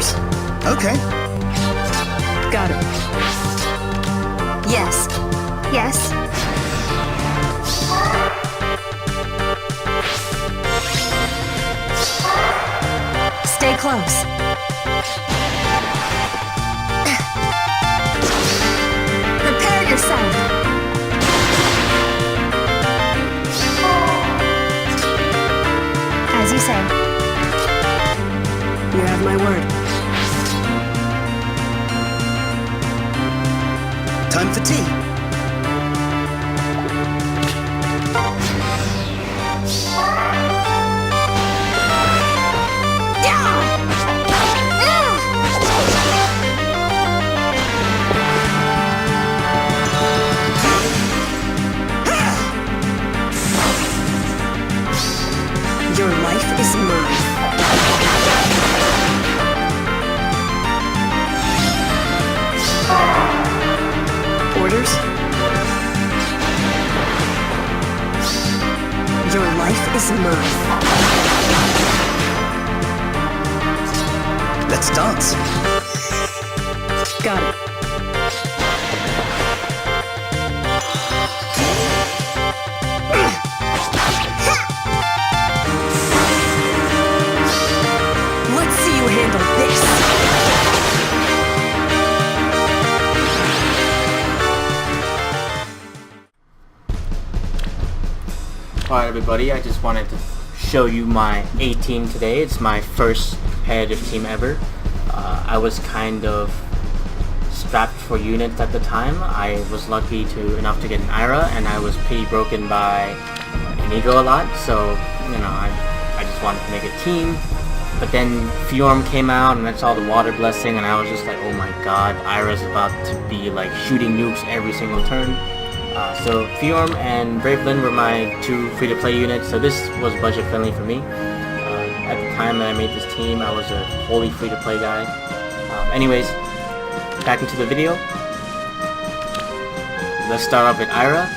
Orders? Okay. Got it. Yes. Yes. Stay close. Prepare yourself. As you say. You have my word. Time for tea. Your life is mine. Orders? Your life is mine. Let's dance. Got it. Let's see you handle this. Alright everybody, I just wanted to show you my A team today. It's my first competitive team ever. I was kind of strapped for units at the time. I was lucky enough to get an Ayra, and I was pretty broken by Inigo a lot, so you know, I just wanted to make a team. But then Fjorm came out and I saw the water blessing and I was just like, oh my god, Ayra's about to be like shooting nukes every single turn. So Fjorm and Bravelyn were my two free-to-play units, so this was budget friendly for me. At the time that I made this team, I was a wholly free-to-play guy. Anyways, back into the video. Let's start off with Ayra.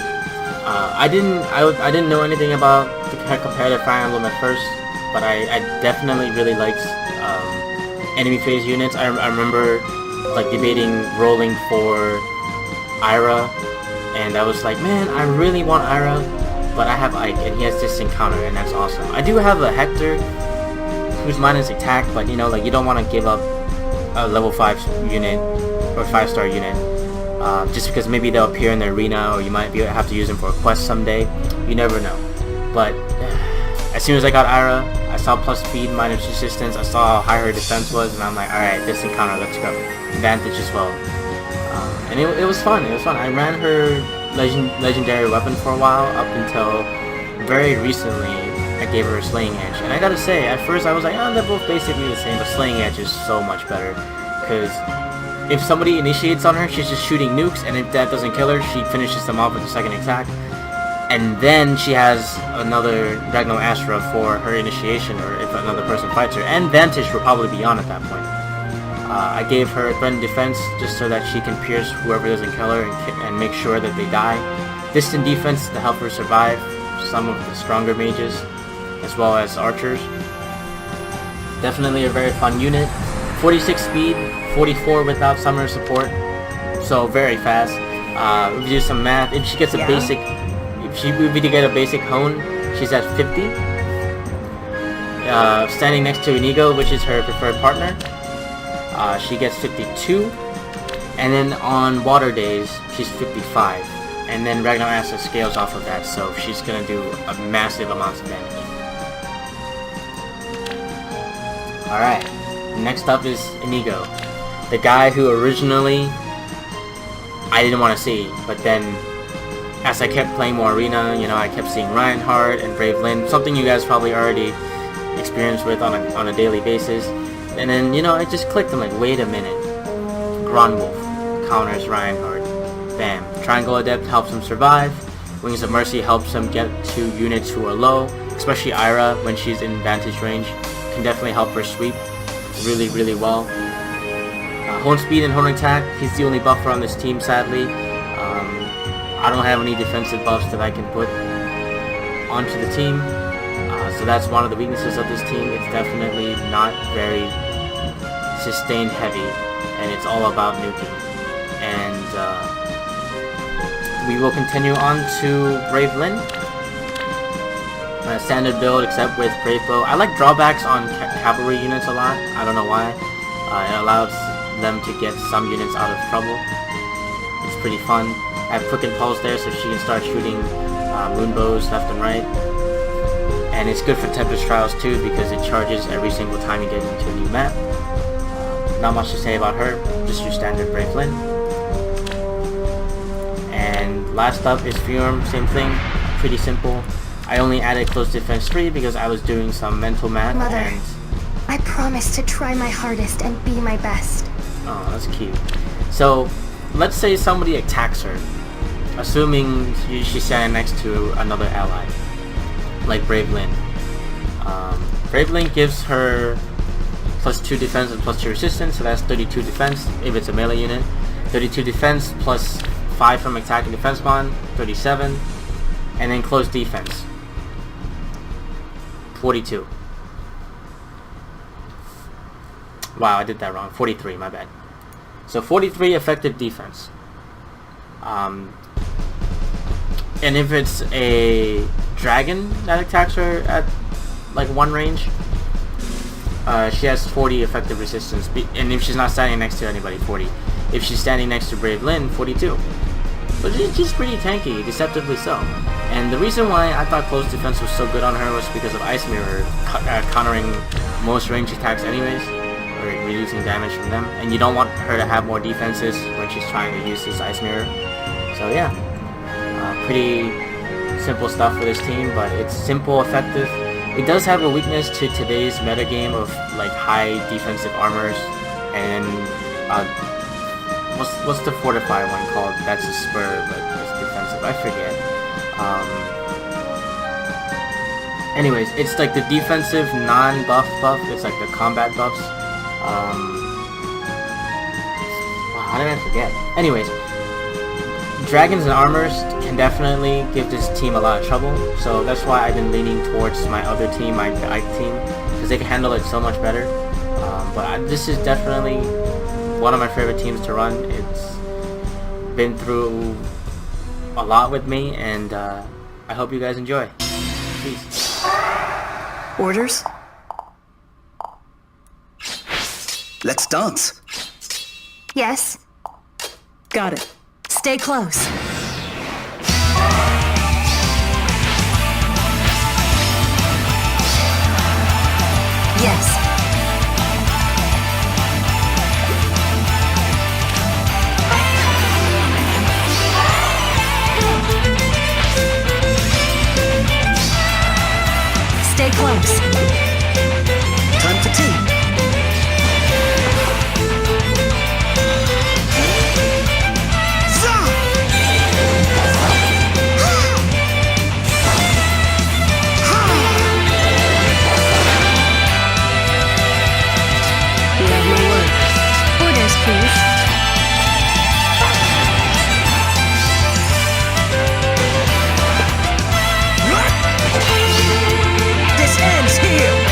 I didn't know anything about the competitive Fire Emblem at first, but I definitely really liked enemy phase units. I remember like debating rolling for Ayra, and I was like, man, I really want Ayra, but I have Ike, and he has this encounter, and that's awesome. I do have a Hector, whose mine is attack, but you know, like you don't want to give up a level 5 unit or 5-star unit just because maybe they'll appear in the arena, or you might have to use them for a quest someday. You never know. But as soon as I got Ayra, I saw plus speed, minus resistance, I saw how high her defense was, and I'm like, alright, this encounter, let's go. Advantage as well. And it was fun. It was fun. I ran her legendary weapon for a while, up until very recently I gave her a Slaying Edge. And I gotta say, at first I was like, oh, they're both basically the same, but Slaying Edge is so much better. Because if somebody initiates on her, she's just shooting nukes, and if that doesn't kill her, she finishes them off with a second attack. And then she has another Ragnar Astra for her initiation, or if another person fights her. And Vantage will probably be on at that point. I gave her Threatened Defense just so that she can pierce whoever doesn't kill her and make sure that they die. Distant Defense to help her survive some of the stronger mages, as well as archers. Definitely a very fun unit. 46 speed, 44 without summoner support, so very fast. If you do some math, if she gets a basic, if we get a basic hone, she's at 50. Standing next to Inigo, which is her preferred partner, she gets 52, and then on water days she's 55, and then Ragnar Astra scales off of that, so she's gonna do a massive amount of damage. Alright, next up is Inigo, the guy who originally I didn't want to see, but then as I kept playing more arena, you know, I kept seeing Reinhardt and Bravelyn, something you guys probably already experienced with on a daily basis. And then, you know, I just clicked. I'm like, wait a minute. Grunwolf counters Reinhardt. Bam. Triangle Adept helps him survive. Wings of Mercy helps him get to units who are low. Especially Ayra, when she's in vantage range, can definitely help her sweep really, really well. Hone Speed and Hone Attack, he's the only buffer on this team, sadly. I don't have any defensive buffs that I can put onto the team. So that's one of the weaknesses of this team. It's definitely not very sustained heavy, and it's all about nuking. And we will continue on to Brave Lyn. Standard build except with Brave Bow. I like drawbacks on cavalry units a lot. I don't know why. It allows them to get some units out of trouble. It's pretty fun. I have Quick Impulse there so she can start shooting moon bows left and right. And it's good for Tempest Trials too because it charges every single time you get into a new map. Not much to say about her, just your standard Brave Lyn. And last up is FEHEROES, same thing, pretty simple. I only added Close Defense 3 because I was doing some mental math. Mother, and I promise to try my hardest and be my best. oh, that's cute. So, let's say somebody attacks her, assuming she's standing next to another ally, like Brave Lyn. Brave Lyn gives her +2 defense and +2 resistance, so that's 32 defense if it's a melee unit. 32 defense plus 5 from attack and defense bond, 37, and then close defense, 42. Wow, I did that wrong. 43, my bad. So 43 effective defense. And if it's a dragon that attacks her at like one range, she has 40 effective resistance. And if she's not standing next to anybody, 40. If she's standing next to Brave Lyn, 42. So she's pretty tanky, deceptively so. And the reason why I thought close defense was so good on her was because of Ice Mirror countering most range attacks anyways, or reducing damage from them. And you don't want her to have more defenses when she's trying to use this Ice Mirror. So yeah, pretty simple stuff for this team, but it's simple, effective. It does have a weakness to today's metagame of like high defensive armors and what's the fortify one called? That's a spur, but it's defensive. I forget. Anyways, it's like the defensive non-buff buff. It's like the combat buffs. Wow, how did I forget? Anyways, dragons and armors can definitely give this team a lot of trouble. So that's why I've been leaning towards my other team, my Ike team, because they can handle it so much better. This is definitely one of my favorite teams to run. It's been through a lot with me, and I hope you guys enjoy. Peace. Orders? Let's dance. Yes, Got it. stay close. Yes. Stay close. Time for tea. We have no word. Orders, please. This ends here.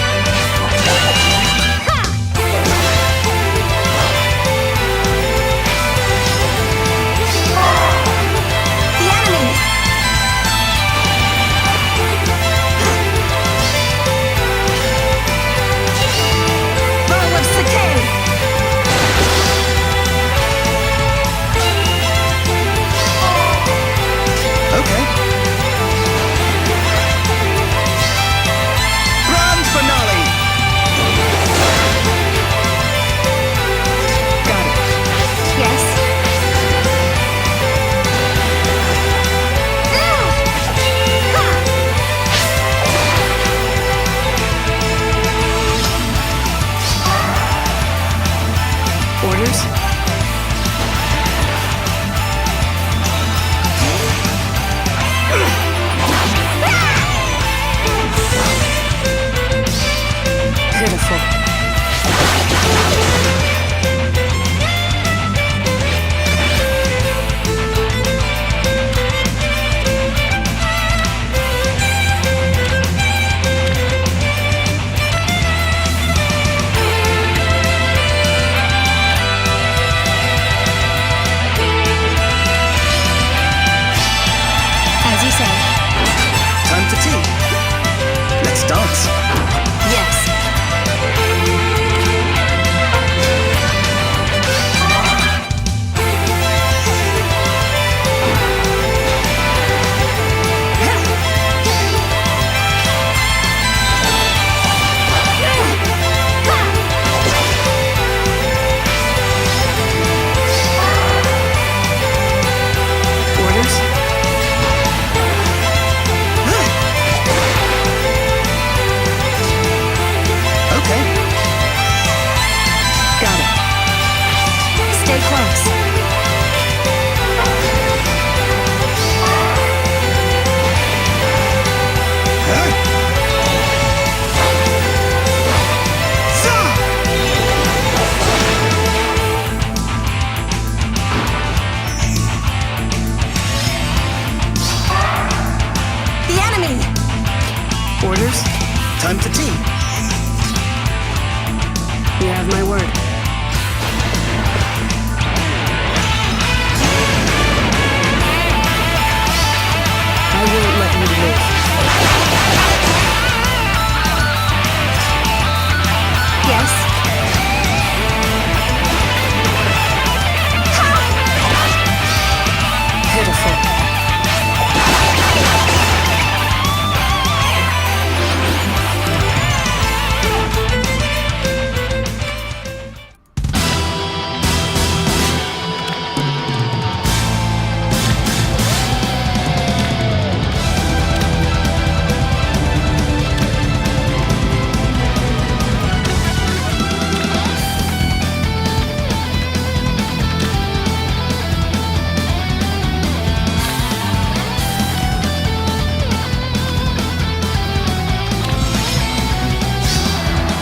Orders? Time for tea. You have my word. I won't let you live. Yes. Pitiful.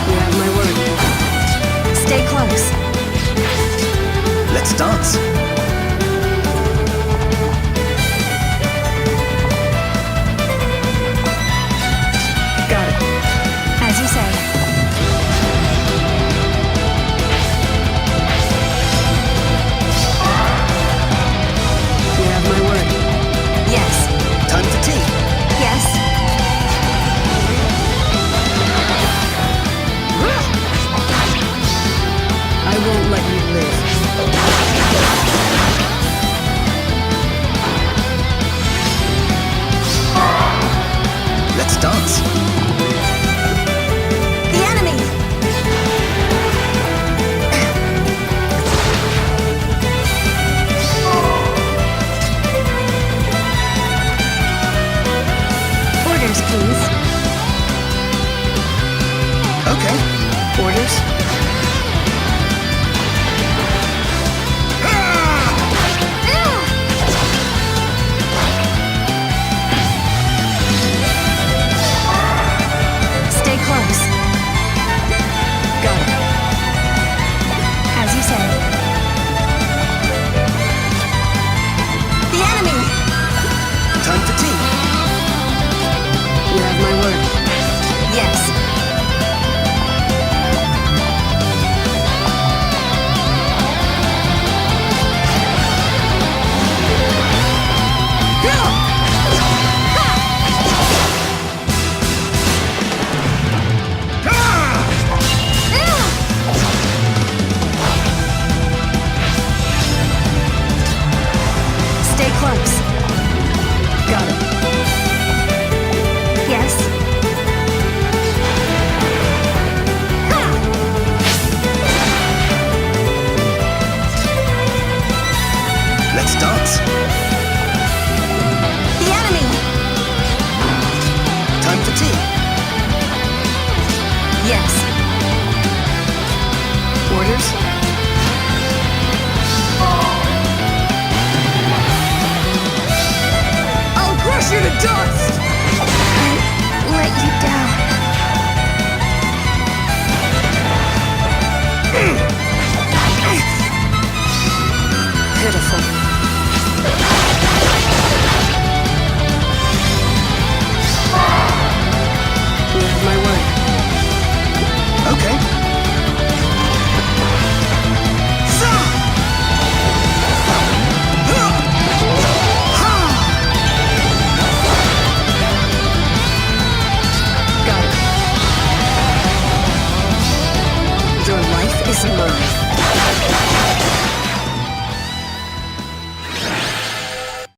You have my word. Stay close. Let's dance. Got it. As you say. You have my word. Yes. Time for tea. Yes. I won't let you live. Let's dance. The enemy! Orders, please. Okay. Orders? Stay close. Got it. As you say. The enemy! Time for tea. You have my word. Yes. Stay close. Got it. Yes. Let's dance. The enemy! Time for tea. Yes. Orders? I'll crush you to dust! I let you down. Pitiful. You have my word. Okay. Got it. Your life is mine.